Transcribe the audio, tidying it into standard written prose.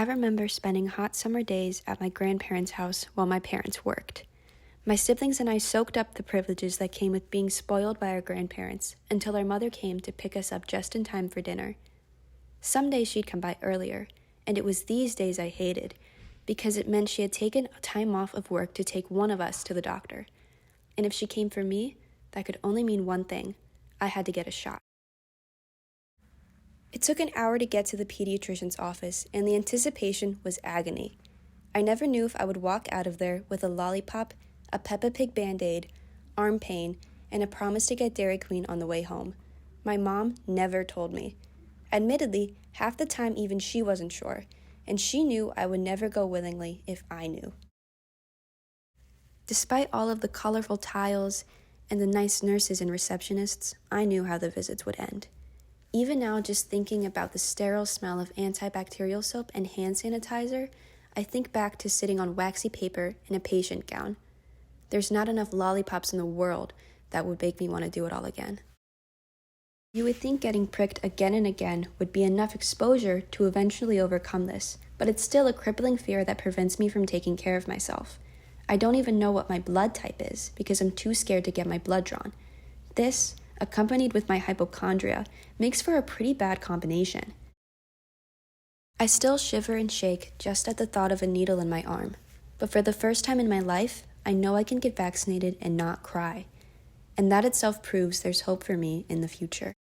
remember spending hot summer days at my grandparents' house while my parents worked. My siblings and I soaked up the privileges that came with being spoiled by our grandparents until our mother came to pick us up just in time for dinner. Some days she'd come by earlier, and it was these days I hated, because it meant she had taken time off of work to take one of us to the doctor. And if she came for me, that could only mean one thing: I had to get a shot. It took an hour to get to the pediatrician's office, and the anticipation was agony. I never knew if I would walk out of there with a lollipop, a Peppa Pig Band-Aid, arm pain, and a promise to get Dairy Queen on the way home. My mom never told me. Admittedly, half the time even she wasn't sure, and she knew I would never go willingly if I knew. Despite all of the colorful tiles and the nice nurses and receptionists, I knew how the visits would end. Even now, just thinking about the sterile smell of antibacterial soap and hand sanitizer, I think back to sitting on waxy paper in a patient gown. There's not enough lollipops in the world that would make me want to do it all again. You would think getting pricked again and again would be enough exposure to eventually overcome this, but it's still a crippling fear that prevents me from taking care of myself. I don't even know what my blood type is because I'm too scared to get my blood drawn. This, accompanied with my hypochondria, makes for a pretty bad combination. I still shiver and shake just at the thought of a needle in my arm, but for the first time in my life, I know I can get vaccinated and not cry. And that itself proves there's hope for me in the future.